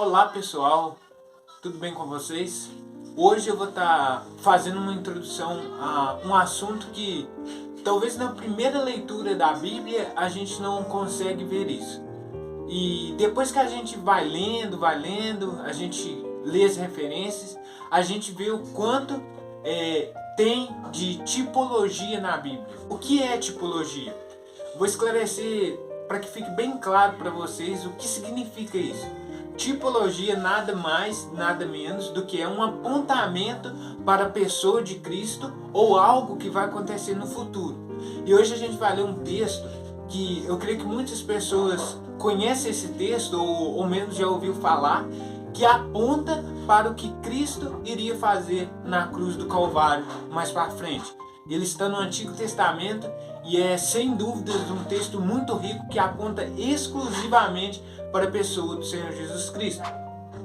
Olá pessoal, tudo bem com vocês? Hoje eu vou estar fazendo uma introdução a um assunto que talvez na primeira leitura da Bíblia a gente não consegue ver isso. E depois que a gente vai lendo, a gente lê as referências, a gente vê o quanto tem de tipologia na Bíblia. O que é tipologia? Vou esclarecer para que fique bem claro para vocês o que significa isso. Tipologia nada mais, nada menos do que um apontamento para a pessoa de Cristo ou algo que vai acontecer no futuro. E hoje a gente vai ler um texto que eu creio que muitas pessoas conhecem esse texto ou menos já ouviu falar, que aponta para o que Cristo iria fazer na cruz do Calvário mais para frente. Ele está no Antigo Testamento e é sem dúvidas um texto muito rico que aponta exclusivamente para a pessoa do Senhor Jesus Cristo.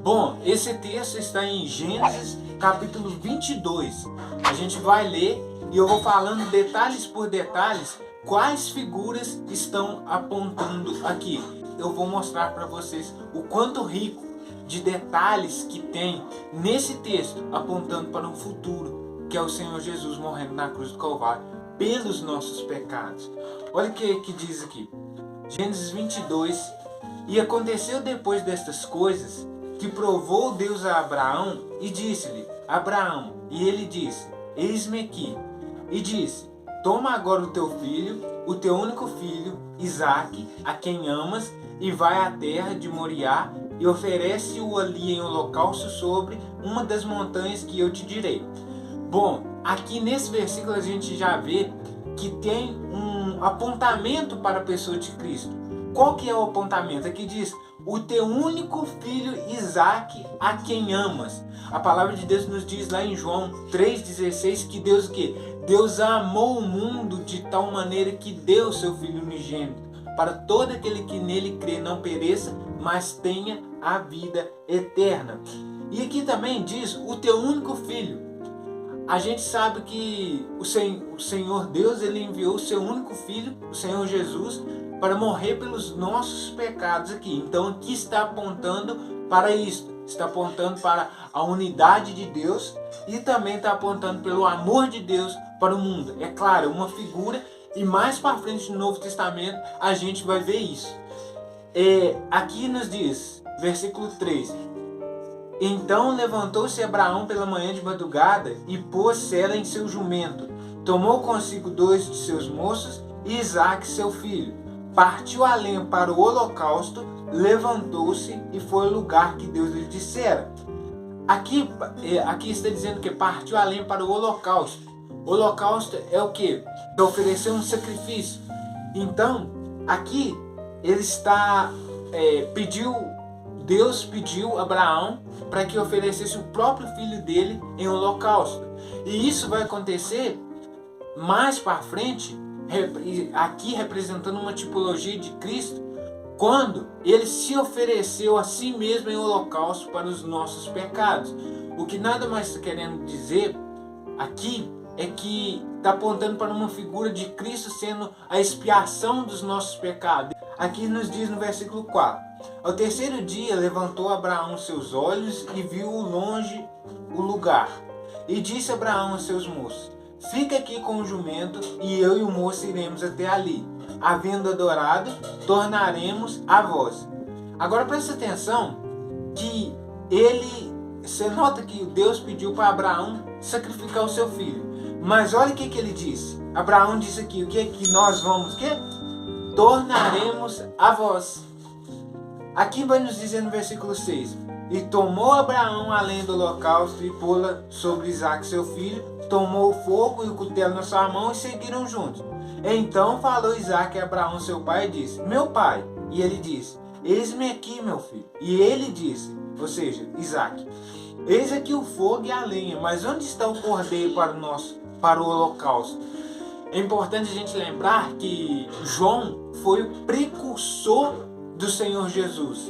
Bom, esse texto está em Gênesis capítulo 22. A gente vai ler e eu vou falando detalhes por detalhes quais figuras estão apontando aqui. Eu vou mostrar para vocês o quanto rico de detalhes que tem nesse texto apontando para um futuro, que é o Senhor Jesus morrendo na cruz do Calvário pelos nossos pecados. Olha o que diz aqui. Gênesis 22. E aconteceu depois destas coisas, que provou Deus a Abraão e disse-lhe: Abraão, e ele disse: Eis-me aqui. E disse: Toma agora o teu filho, o teu único filho, Isaque, a quem amas, e vai à terra de Moriá, e oferece-o ali em holocausto sobre uma das montanhas que eu te direi. Bom, aqui nesse versículo a gente já vê que tem um apontamento para a pessoa de Cristo. Qual que é o apontamento? Aqui diz: o teu único filho Isaque, a quem amas. A palavra de Deus nos diz lá em João 3,16 que Deus o quê? Deus amou o mundo de tal maneira que deu seu filho unigênito, para todo aquele que nele crê não pereça, mas tenha a vida eterna. E aqui também diz: o teu único filho. A gente sabe que o Senhor Deus, ele enviou o seu único filho, o Senhor Jesus, para morrer pelos nossos pecados aqui. Então aqui está apontando para isto, está apontando para a unidade de Deus e também está apontando pelo amor de Deus para o mundo. É claro, uma figura, e mais para frente no Novo Testamento a gente vai ver isso. Aqui nos diz, versículo 3: Então levantou-se Abraão pela manhã de madrugada e pôs ela em seu jumento, tomou consigo 2 de seus moços e Isaque seu filho. Partiu a lenha para o holocausto, levantou-se e foi ao lugar que Deus lhe dissera. Aqui está dizendo que partiu a lenha para o holocausto. O holocausto é o que? É oferecer um sacrifício. Então, aqui ele está Deus pediu a Abraão para que oferecesse o próprio filho dele em holocausto. E isso vai acontecer mais para frente, aqui representando uma tipologia de Cristo, quando ele se ofereceu a si mesmo em holocausto para os nossos pecados. O que nada mais está querendo dizer aqui é que está apontando para uma figura de Cristo sendo a expiação dos nossos pecados. Aqui nos diz no versículo 4: Ao terceiro dia levantou Abraão seus olhos e viu longe o lugar. E disse Abraão aos seus moços: Fica aqui com o jumento, e eu e o moço iremos até ali. Havendo adorado, tornaremos a vós. Agora presta atenção que você nota que Deus pediu para Abraão sacrificar o seu filho. Mas olha o que ele disse. Abraão disse aqui, o que nós vamos, tornaremos a vós. Aqui vai nos dizer no versículo 6: E tomou Abraão a lenha do holocausto e pô-la sobre Isaque seu filho, tomou o fogo e o cutelo na sua mão e seguiram juntos. Então falou Isaque a Abraão seu pai e disse: Meu pai. E ele disse: Eis-me aqui, meu filho. E ele disse, ou seja, Isaque: Eis aqui o fogo e a lenha, mas onde está o cordeiro para o holocausto? É importante a gente lembrar que João foi o precursor do Senhor Jesus.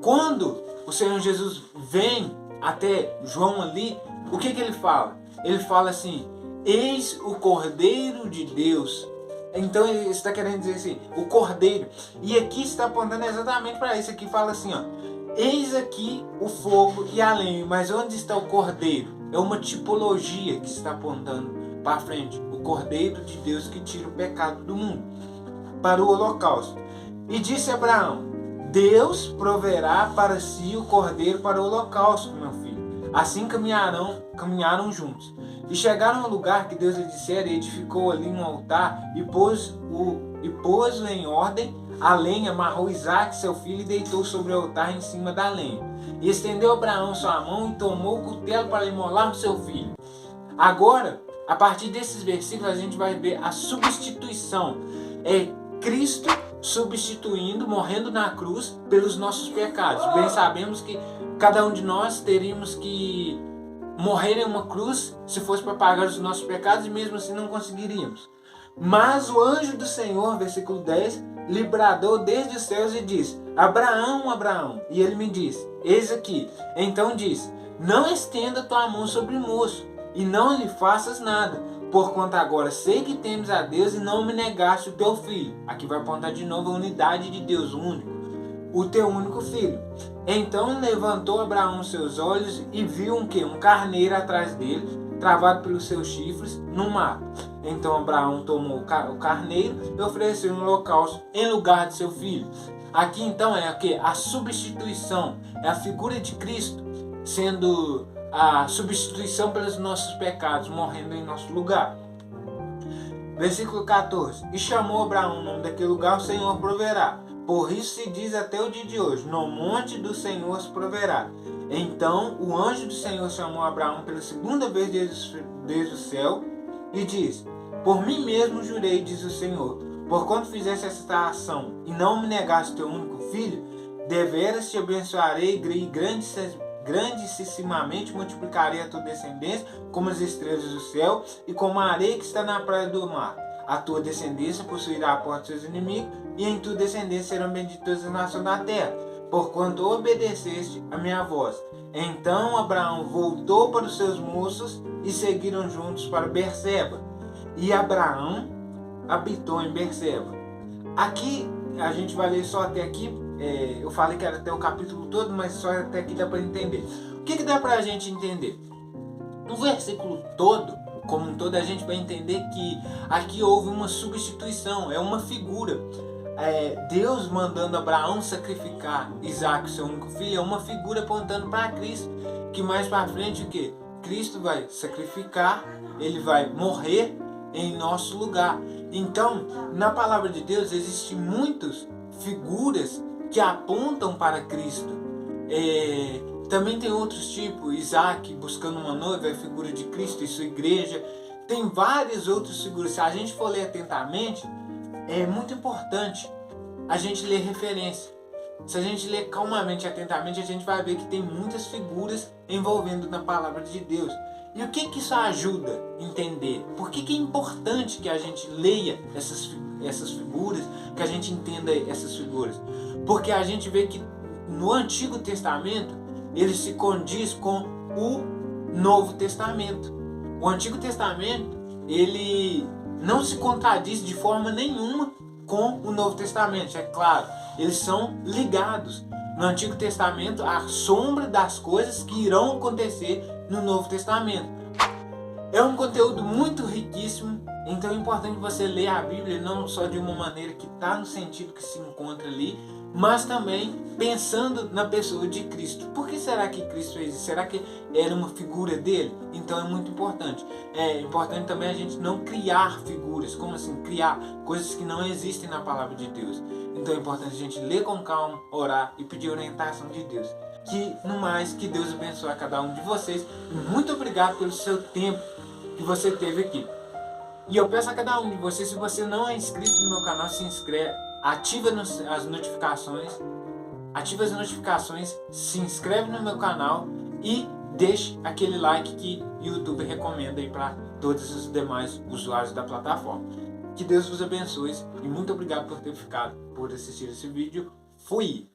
Quando o Senhor Jesus vem até João ali, o que ele fala? Ele fala assim: Eis o Cordeiro de Deus. Então ele está querendo dizer assim, o Cordeiro. E aqui está apontando exatamente para isso. Aqui fala assim, ó: eis aqui o fogo e a lenha, mas onde está o cordeiro? É uma tipologia que está apontando para frente. O cordeiro de Deus que tira o pecado do mundo para o holocausto. E disse Abraão: Deus proverá para si o cordeiro para o holocausto, meu filho. Assim caminharam juntos. E chegaram ao lugar que Deus lhe dissera, e edificou ali um altar, e pôs-o em ordem. A lenha, amarrou Isaque, seu filho, e deitou sobre o altar em cima da lenha. E estendeu Abraão sua mão e tomou o cutelo para imolar o seu filho. Agora, a partir desses versículos, a gente vai ver a substituição. É Cristo substituindo, morrendo na cruz pelos nossos pecados. Bem sabemos que cada um de nós teríamos que morrer em uma cruz se fosse para pagar os nossos pecados, e mesmo assim não conseguiríamos. Mas o anjo do Senhor, versículo 10, lhe bradou desde os céus e disse: Abraão, Abraão. E ele me disse: Eis aqui. Então disse: Não estenda tua mão sobre o moço, e não lhe faças nada, porquanto agora sei que temes a Deus e não me negaste o teu filho. Aqui vai apontar de novo a unidade de Deus, o único, o teu único filho. Então levantou Abraão seus olhos e viu um carneiro atrás dele, travado pelos seus chifres, no mato. Então Abraão tomou o carneiro e ofereceu um holocausto em lugar de seu filho. Aqui então é a substituição, é a figura de Cristo sendo a substituição pelos nossos pecados, morrendo em nosso lugar. Versículo 14. E chamou Abraão o nome daquele lugar: o Senhor proverá. Por isso se diz até o dia de hoje: no monte do Senhor se proverá. Então o anjo do Senhor chamou Abraão pela segunda vez desde o céu e disse: Por mim mesmo jurei, diz o Senhor, porquanto fizeste esta ação e não me negaste teu único filho, deveras te abençoarei e grandissimamente multiplicarei a tua descendência como as estrelas do céu e como a areia que está na praia do mar. A tua descendência possuirá a porta dos seus inimigos, e em tua descendência serão benditas as nações da terra, porquanto obedeceste a minha voz. Então Abraão voltou para os seus moços e seguiram juntos para Berseba. E Abraão habitou em Berseba. Aqui a gente vai ler só até aqui. Eu falei que era até o capítulo todo, mas só até aqui dá para entender. O que dá para a gente entender? No versículo todo, como um todo, a gente vai entender que aqui houve uma substituição, é uma figura. Deus mandando Abraão sacrificar Isaque, seu único filho, é uma figura apontando para Cristo, que mais para frente o que? Cristo vai sacrificar, ele vai morrer em nosso lugar. Então, na palavra de Deus existem muitas figuras que apontam para Cristo. Também tem outros tipos. Isaque buscando uma noiva é a figura de Cristo e sua igreja. Tem várias outras figuras. Se a gente for ler atentamente, é muito importante a gente ler referência. Se a gente ler calmamente e atentamente, a gente vai ver que tem muitas figuras envolvendo na palavra de Deus. E o que isso ajuda a entender? Por que é importante que a gente leia essas figuras, que a gente entenda essas figuras? Porque a gente vê que no Antigo Testamento ele se condiz com o Novo Testamento. O Antigo Testamento ele não se contradiz de forma nenhuma com o Novo Testamento, é claro. Eles são ligados. No Antigo Testamento, a sombra das coisas que irão acontecer no Novo Testamento. É um conteúdo muito riquíssimo, então é importante você ler a Bíblia não só de uma maneira que está no sentido que se encontra ali, mas também pensando na pessoa de Cristo. Por que será que Cristo fez isso? Será que era uma figura dele? Então é muito importante. É importante também a gente não criar figuras. Como assim? Criar coisas que não existem na palavra de Deus. Então é importante a gente ler com calma, orar e pedir orientação de Deus. No mais, que Deus abençoe a cada um de vocês. E muito obrigado pelo seu tempo que você teve aqui. E eu peço a cada um de vocês, se você não é inscrito no meu canal, se inscreve, ativa as notificações, se inscreve no meu canal e deixe aquele like que o YouTube recomenda aí para todos os demais usuários da plataforma. Que Deus vos abençoe e muito obrigado por ter ficado, por assistir esse vídeo. Fui!